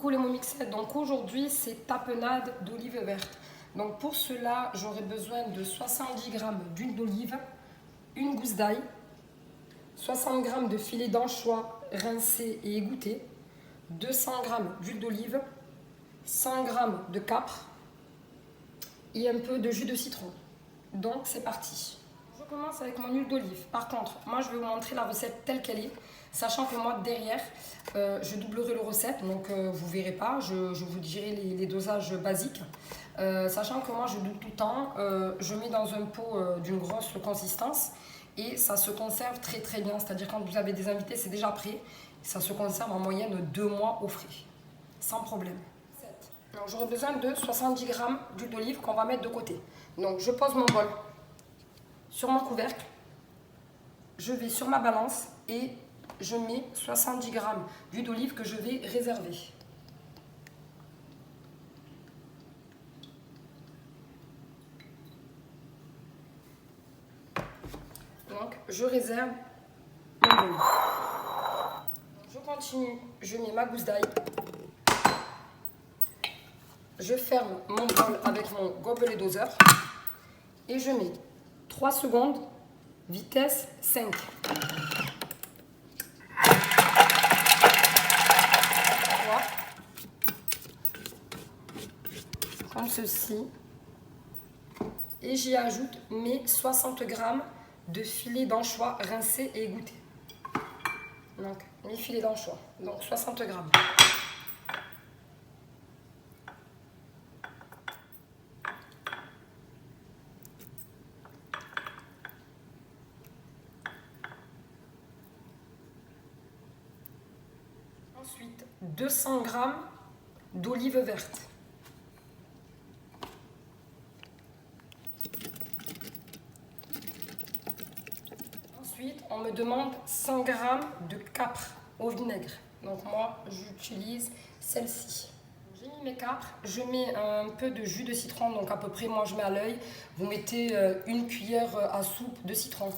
Coucou mon mixette, donc aujourd'hui c'est tapenade d'olive verte. Donc pour cela j'aurai besoin de 70 g d'huile d'olive, une gousse d'ail, 60 g de filet d'anchois rincés et égouttés, 200 g d'huile d'olive, 100 g de capre et un peu de jus de citron. Donc c'est parti. Je commence avec mon huile d'olive. Par contre, moi je vais vous montrer la recette telle qu'elle est, sachant que moi derrière, je doublerai la recette, donc vous ne verrez pas, je vous dirai les dosages basiques. Sachant que moi je double tout le temps, je mets dans un pot d'une grosse consistance et ça se conserve très très bien. C'est-à-dire quand vous avez des invités, c'est déjà prêt. Ça se conserve en moyenne 2 mois au frais, sans problème. Donc j'aurai besoin de 70 g d'huile d'olive qu'on va mettre de côté. Donc je pose mon bol sur mon couvercle, je vais sur ma balance et je mets 70 g d'huile d'olive que je vais réserver. Donc je réserve mon bol. Je continue, je mets ma gousse d'ail. Je ferme mon bol avec mon gobelet doseur et je mets 3 secondes, vitesse 5. Comme ceci. Et j'y ajoute mes 60 g de filet d'anchois rincés et égouttés. Donc mes filets d'anchois, donc 60 g. Ensuite, 200 g d'olive verte. Ensuite, on me demande 100 g de capre au vinaigre. Donc moi, j'utilise celle-ci. J'ai mis mes capres, je mets un peu de jus de citron, donc à peu près, moi je mets à l'œil. Vous mettez une cuillère à soupe de citron.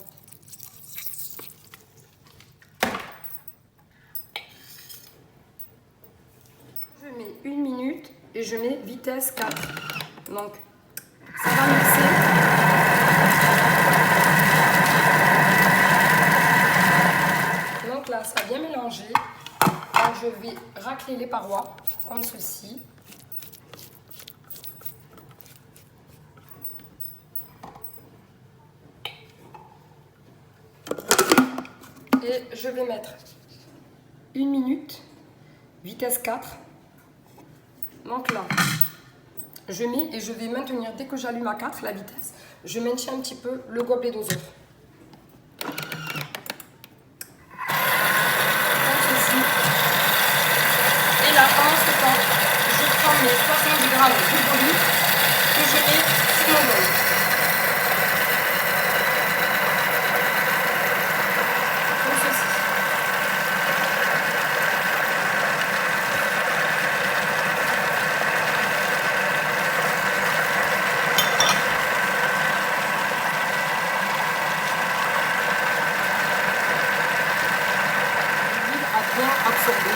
Je mets 1 minute et je mets vitesse 4. Donc, ça va mixer. Donc là, ça a bien mélangé. Donc, je vais racler les parois, comme ceci. Et je vais mettre 1 minute, vitesse 4. Donc là, je mets et je vais maintenir, dès que j'allume à 4 la vitesse, je maintiens un petit peu le gobelet doseur. Comme ceci. Et là, pendant ce temps, je prends mes 70 g d'huile d'olive que je mets sur mon bol. Comme ceci. Absorbé.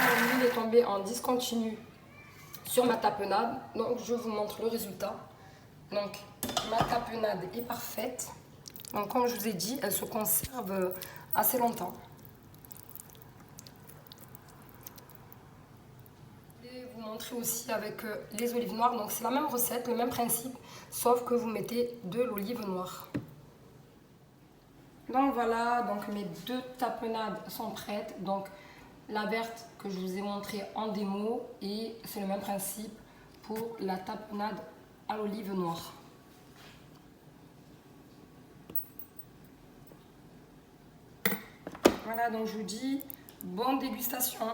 Mon huile est tombée en discontinu sur ma tapenade, donc je vous montre le résultat. Donc ma tapenade est parfaite. Donc comme je vous ai dit, elle se conserve assez longtemps. Je vais vous montrer aussi avec les olives noires. Donc c'est la même recette, le même principe, sauf que vous mettez de l'olive noire. Donc voilà, donc mes 2 tapenades sont prêtes. Donc la verte que je vous ai montrée en démo et c'est le même principe pour la tapenade à l'olive noire. Voilà, donc je vous dis bonne dégustation.